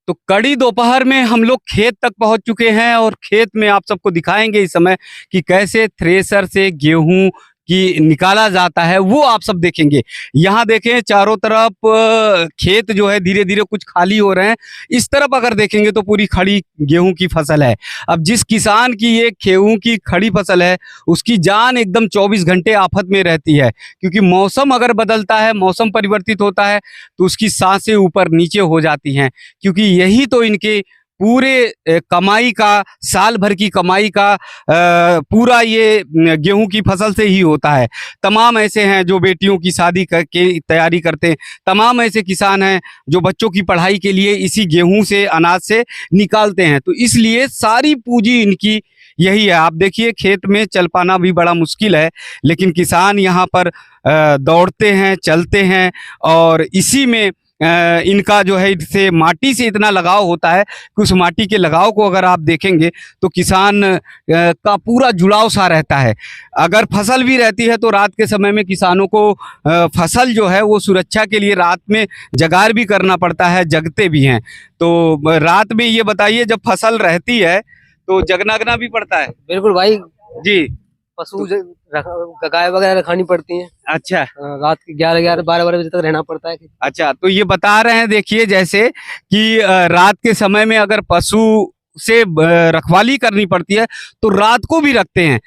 तो कड़ी दोपहर में हम लोग खेत तक पहुंच चुके हैं और खेत में आप सबको दिखाएंगे इस समय कि कैसे थ्रेसर से गेहूं की निकाला जाता है, वो आप सब देखेंगे। यहाँ देखें चारों तरफ खेत जो है धीरे धीरे कुछ खाली हो रहे हैं। इस तरफ अगर देखेंगे तो पूरी खड़ी गेहूं की फसल है। अब जिस किसान की ये गेहूं की खड़ी फसल है उसकी जान एकदम 24 घंटे आफत में रहती है, क्योंकि मौसम अगर बदलता है, मौसम परिवर्तित होता है तो उसकी सांसें ऊपर नीचे हो जाती हैं, क्योंकि यही तो इनके पूरे कमाई का, साल भर की कमाई का पूरा ये गेहूं की फसल से ही होता है। तमाम ऐसे हैं जो बेटियों की शादी करके तैयारी करते हैं, तमाम ऐसे किसान हैं जो बच्चों की पढ़ाई के लिए इसी गेहूं से, अनाज से निकालते हैं। तो इसलिए सारी पूंजी इनकी यही है। आप देखिए खेत में चल पाना भी बड़ा मुश्किल है, लेकिन किसान यहाँ पर दौड़ते हैं, चलते हैं और इसी में इनका जो है इससे माटी से इतना लगाव होता है कि उस माटी के लगाव को अगर आप देखेंगे तो किसान का पूरा जुड़ाव सा रहता है। अगर फसल भी रहती है तो रात के समय में किसानों को फसल जो है वो सुरक्षा के लिए रात में जगार भी करना पड़ता है, जगते भी हैं। तो रात में ये बताइए जब फसल रहती है तो जगना भी पड़ता है। बिल्कुल भाई जी, पशु गाय वगैरह रखानी पड़ती हैं। अच्छा, रात के 11-12 बजे तक रहना पड़ता है। अच्छा, तो ये बता रहे हैं देखिए जैसे कि रात के समय में अगर पशु से रखवाली करनी पड़ती है तो रात को भी रखते हैं,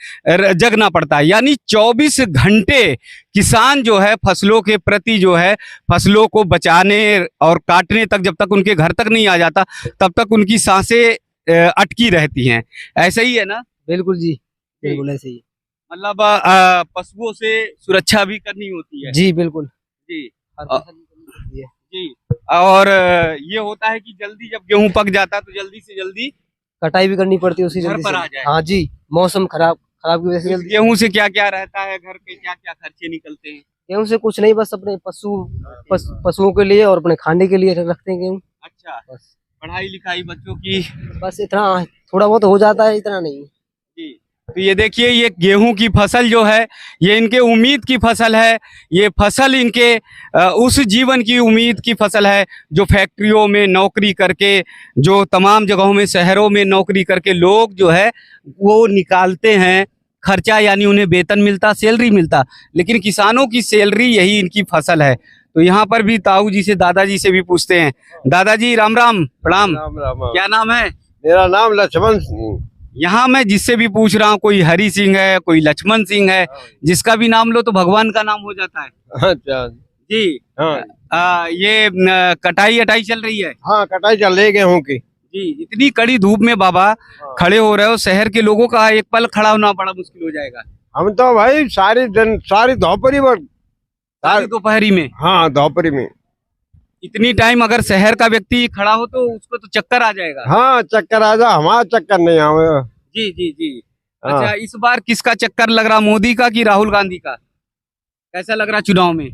जगना पड़ता है। यानी 24 घंटे किसान जो है फसलों के प्रति जो है, फसलों को बचाने और काटने तक, जब तक उनके घर तक नहीं आ जाता तब तक उनकी सांसें अटकी रहती हैं। ऐसा ही है ना? बिल्कुल जी, बिल्कुल ऐसे ही। मतलब पशुओं से सुरक्षा भी करनी होती है। जी बिल्कुल जी जी। जी, और ये होता है कि जल्दी जब गेहूं पक जाता है तो जल्दी से जल्दी कटाई भी करनी पड़ती है उसी घर जल्दी पर से। आ जाए। हाँ जी, मौसम खराब की वजह से जल्दी। गेहूं से क्या क्या रहता है, घर के क्या क्या खर्चे निकलते हैं? गेहूं से कुछ नहीं, बस अपने पशुओं के लिए और अपने खाने के लिए रखते हैं गेहूं। अच्छा, बस पढ़ाई लिखाई बच्चों की? बस इतना थोड़ा बहुत हो जाता है, इतना नहीं। जी, तो ये देखिए ये गेहूं की फसल जो है ये इनके उम्मीद की फसल है। ये फसल इनके उस जीवन की उम्मीद की फसल है जो फैक्ट्रियों में नौकरी करके, जो तमाम जगहों में, शहरों में नौकरी करके लोग जो है वो निकालते हैं खर्चा, यानी उन्हें वेतन मिलता, सैलरी मिलता। लेकिन किसानों की सैलरी यही इनकी फसल है। तो यहाँ पर भी ताऊ जी से, दादाजी से भी पूछते हैं। दादाजी राम राम, प्रणाम। राम राम। क्या नाम है? मेरा नाम लक्ष्मण सिंह। यहाँ मैं जिससे भी पूछ रहा हूँ, कोई हरि सिंह है, कोई लक्ष्मण सिंह है, जिसका भी नाम लो तो भगवान का नाम हो जाता है। अच्छा जी, हाँ। ये कटाई अटाई चल रही है? हाँ, कटाई चल रही गेहूं की। जी, इतनी कड़ी धूप में बाबा खड़े हो रहे हो, शहर के लोगों का एक पल खड़ा होना बड़ा मुश्किल हो जाएगा। हम तो भाई सारी दोपहरी में, सारी दोपहरी में? हाँ दोपहरी में। इतनी टाइम अगर शहर का व्यक्ति खड़ा हो तो उसको तो चक्कर आ जाएगा। हाँ चक्कर आ जा, हमारा चक्कर नहीं आवे। जी जी जी। हाँ। अच्छा, इस बार किसका चक्कर लग रहा, मोदी का कि राहुल गांधी का? कैसा लग रहा चुनाव में?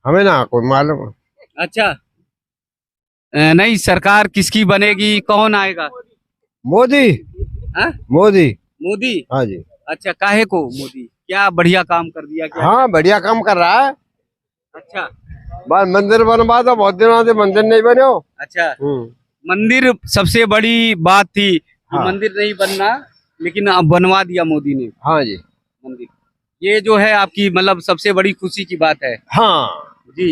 हमें ना कोई मालूम। अच्छा, नहीं, सरकार किसकी बनेगी, कौन आएगा? मोदी। हाँ? मोदी। मोदी? हाँ जी। अच्छा, काहे को मोदी? क्या बढ़िया काम कर दिया क्या? हाँ बढ़िया काम कर रहा है। अच्छा, बस मंदिर बनवा दो, बहुत दिनों से मंदिर नहीं बने हो। अच्छा, मंदिर सबसे बड़ी बात थी कि हाँ। मंदिर नहीं बनना, लेकिन अब बनवा दिया मोदी ने हाँ जी। मंदिर। ये जो है आपकी मतलब सबसे बड़ी खुशी की बात है। हाँ जी।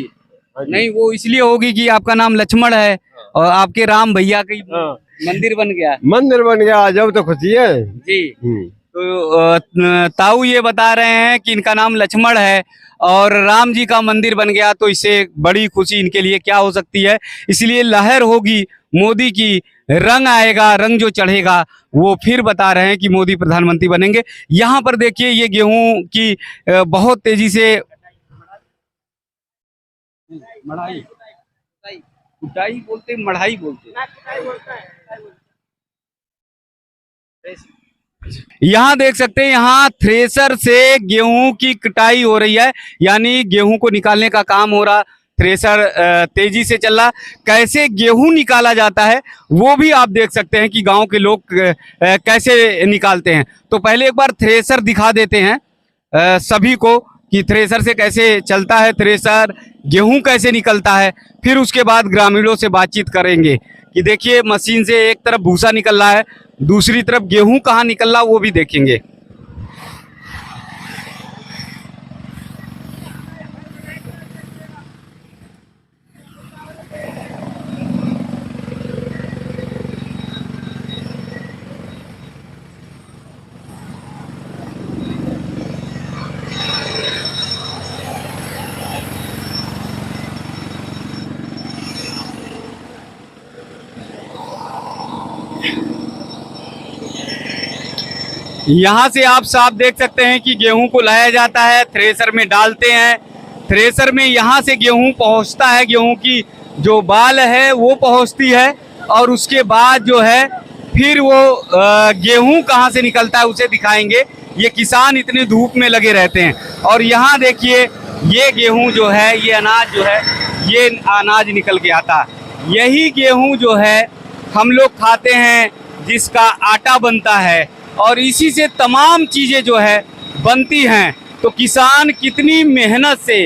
हाँ जी। नहीं, वो इसलिए होगी कि आपका नाम लक्ष्मण है और आपके राम भैया का हाँ। मंदिर बन गया। मंदिर बन गया, जब तो खुशी है जी। तो ताऊ ये बता रहे हैं कि इनका नाम लक्ष्मण है और राम जी का मंदिर बन गया, तो इससे बड़ी खुशी इनके लिए क्या हो सकती है। इसलिए लहर होगी मोदी की, रंग आएगा, रंग जो चढ़ेगा वो फिर बता रहे हैं कि मोदी प्रधानमंत्री बनेंगे। यहाँ पर देखिए ये गेहूं की बहुत तेजी से मढ़ाई, कुटाई बोलते, मढ़ाई बोलते। यहाँ देख सकते हैं, यहाँ थ्रेसर से गेहूं की कटाई हो रही है, यानी गेहूं को निकालने का काम हो रहा। थ्रेसर तेजी से चल रहा। कैसे गेहूं निकाला जाता है वो भी आप देख सकते हैं कि गांव के लोग कैसे निकालते हैं। तो पहले एक बार थ्रेसर दिखा देते हैं सभी को कि थ्रेसर से कैसे चलता है थ्रेसर, गेहूं कैसे निकलता है। फिर उसके बाद ग्रामीणों से बातचीत करेंगे कि देखिए मशीन से एक तरफ भूसा निकल रहा है, दूसरी तरफ गेहूं कहाँ निकल रहा वो भी देखेंगे। यहाँ से आप साफ देख सकते हैं कि गेहूं को लाया जाता है, थ्रेसर में डालते हैं, थ्रेसर में यहाँ से गेहूं पहुँचता है, गेहूं की जो बाल है वो पहुँचती है, और उसके बाद जो है फिर वो गेहूं कहाँ से निकलता है उसे दिखाएंगे। ये किसान इतने धूप में लगे रहते हैं, और यहाँ देखिए ये गेहूं जो है, ये अनाज जो है, ये अनाज निकल के आता है। यही गेहूं जो है हम लोग खाते हैं, जिसका आटा बनता है, और इसी से तमाम चीज़ें जो है बनती हैं। तो किसान कितनी मेहनत से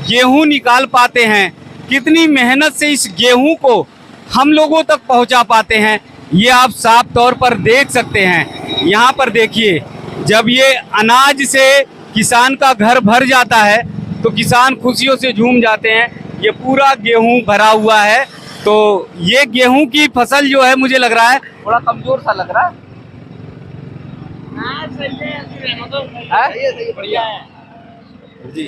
गेहूं निकाल पाते हैं, कितनी मेहनत से इस गेहूं को हम लोगों तक पहुंचा पाते हैं, ये आप साफ तौर पर देख सकते हैं। यहाँ पर देखिए, जब ये अनाज से किसान का घर भर जाता है तो किसान खुशियों से झूम जाते हैं। ये पूरा गेहूं भरा हुआ है, तो ये गेहूं की फसल जो है मुझे लग रहा है थोड़ा कमजोर सा लग रहा है। सही है, बढ़िया है जी।